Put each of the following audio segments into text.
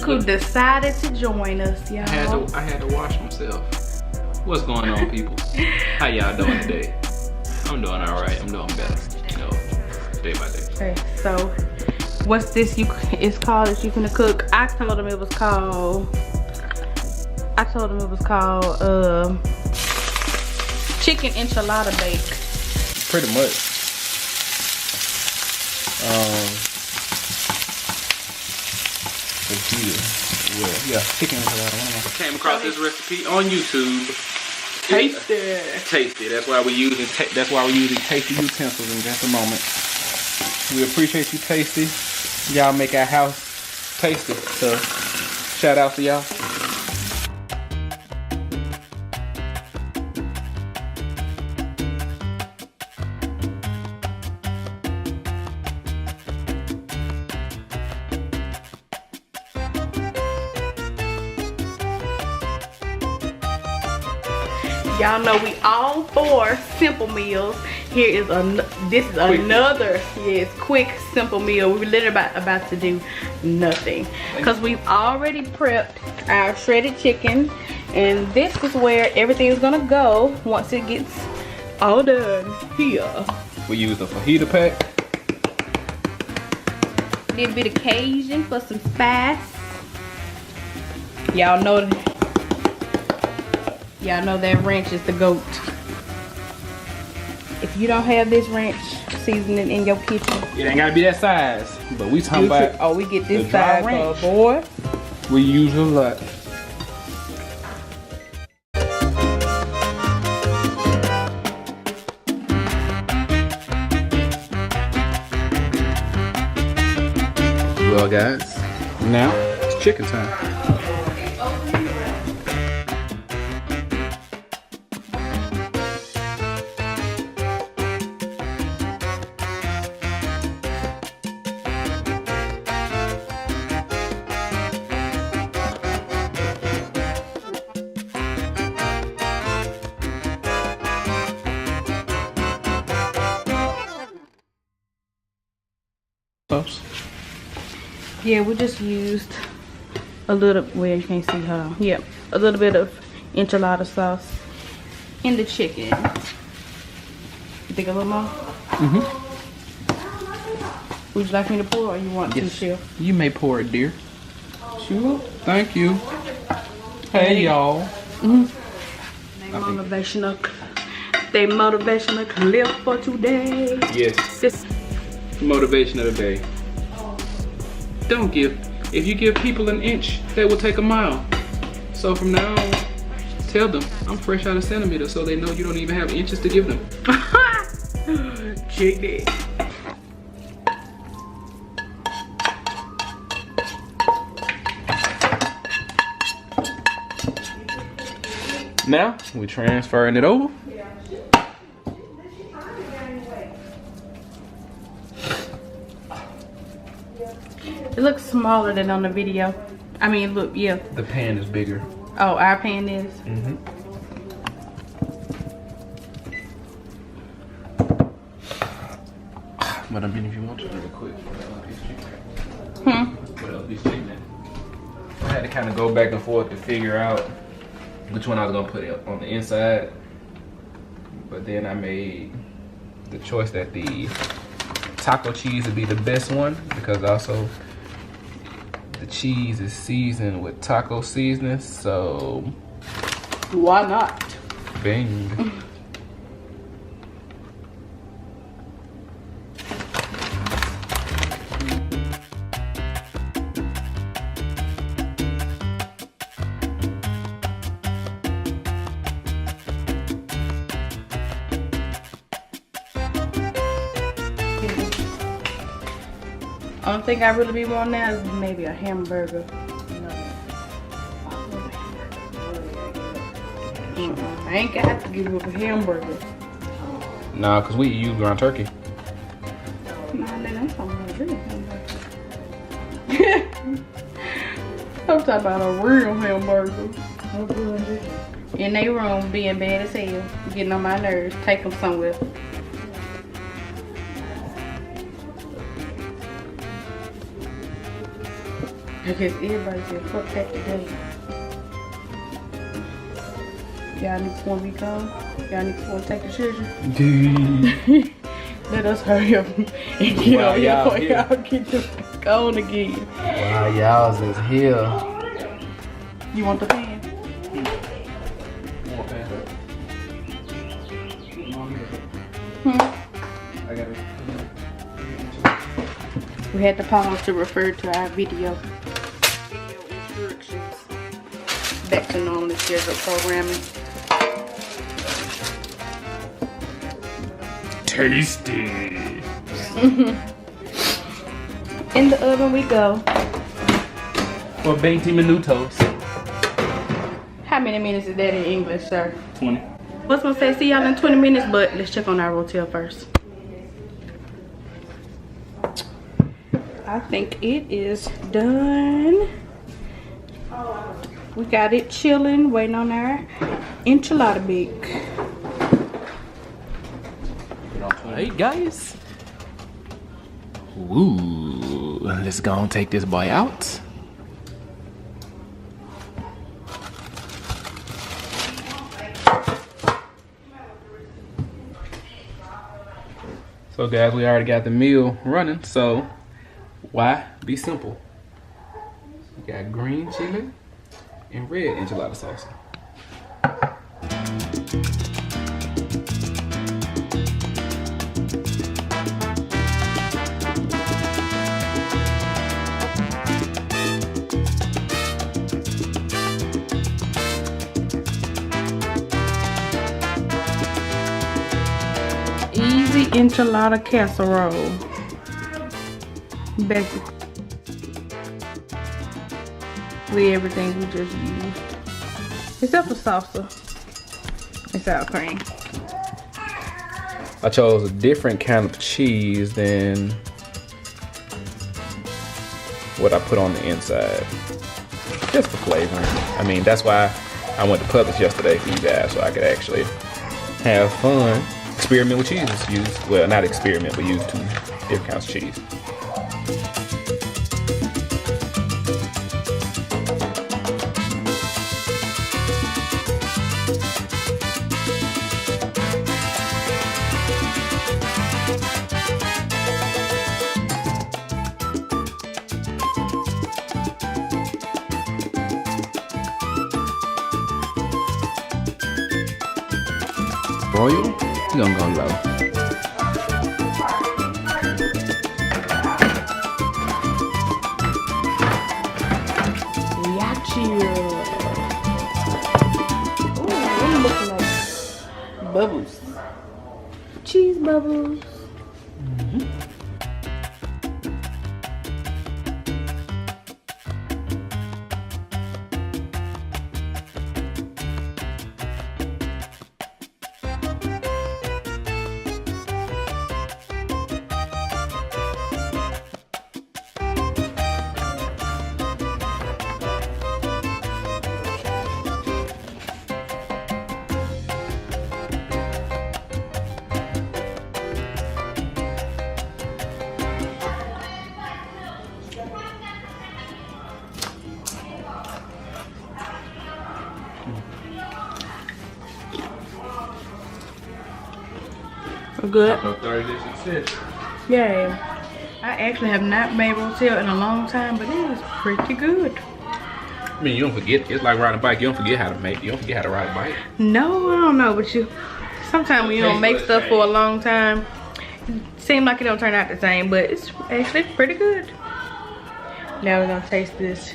who decided to join us, y'all. I had to wash myself. What's going on, people? How y'all doing today? I'm doing all right. I'm doing better, you know, day by day. Okay, so what's this it's called that you gonna cook? I told him it was called chicken enchilada bake. Pretty much. Yeah, chicken enchilada. I came across this recipe on YouTube. Tasty. That's why we're using tasty utensils in just a moment. We appreciate you, Tasty. Y'all make our house tasty. So shout out to y'all. Y'all know we all for simple meals. This is another quick simple meal. We're literally about to do nothing because we've already prepped our shredded chicken, and this is where everything is gonna go once it gets all done here. We use the fajita pack. A little bit of Cajun for some spice. Y'all know that ranch is the GOAT. If you don't have this ranch seasoning in your kitchen, it ain't gotta be that size. But we talking about we get this size ranch, boy. We use a lot. Well, guys, now it's chicken time. Yeah, we just used a little, well, you can't see, hold on. Yeah, a little bit of enchilada sauce in the chicken. You think a little more? Mm-hmm. Would you like me to pour, or you want to, Chef? You may pour it, dear. Sure. Thank you. Hey, y'all. Mm-hmm. They motivational clip for today. Yes. This motivation of the day. If you give people an inch, they will take a mile. So from now on, tell them I'm fresh out of centimeters, so they know you don't even have inches to give them. Check that. Now we're transferring it over. It looks smaller than on the video. I mean, look, yeah. The pan is bigger. Oh, our pan is? Mm-hmm. But I mean, if you want to really quick, what else is chicken? I had to kind of go back and forth to figure out which one I was gonna put on the inside. But then I made the choice that the taco cheese would be the best one, because also the cheese is seasoned with taco seasoning, so why not? Bing. Only thing I really be wanting now is maybe a hamburger. I ain't got to give up a hamburger. Nah, cause we use ground turkey. I'm talking about a real hamburger. In their room being bad as hell, getting on my nerves. Take them somewhere. Because everybody said, fuck that today. Y'all niggas want me gone? Y'all niggas want to take the children? Let us hurry up and get on here before y'all get the fuck on again. Wow, y'all's is here. You want the pan? I got it. We had to pause to refer to our video instructions. Back to normally scheduled programming. Tasty. In the oven we go. For 20 minutos. How many minutes is that in English, sir? 20. I was gonna say see y'all in 20 minutes, but let's check on our rotel first. I think it is done. We got it chilling, waiting on our enchilada bake. Alright guys. Ooh, let's go and take this boy out. So guys, we already got the meal running, so why be simple? We got green chili and red enchilada sauce. Easy enchilada casserole. Basically everything we just used. Except for salsa and sour cream. I chose a different kind of cheese than what I put on the inside. Just for flavoring. I mean, that's why I went to Publix yesterday for you guys, so I could actually have fun. Experiment with cheeses. Well, not experiment, but use 2 different kinds of cheese. Royal, we're gonna go low. Ooh, it looks like bubbles. Cheese bubbles. Good. Yeah. I actually have not made rotel in a long time, but it is pretty good. I mean, you don't forget. It's like riding a bike. You don't forget how to make. You don't forget how to ride a bike. No, I don't know, but you. Sometimes when you don't make stuff for a long time, it seems like it don't turn out the same, but it's actually pretty good. Now we're gonna taste this.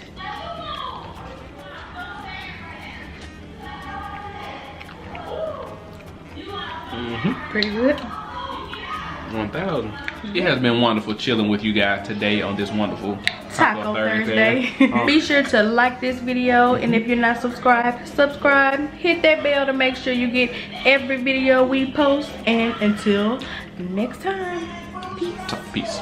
Pretty good. 1000. It has been wonderful chilling with you guys today on this wonderful Taco Thursday. Be sure to like this video, and if you're not subscribed, subscribe. Hit that bell to make sure you get every video we post. And until next time, peace. Peace.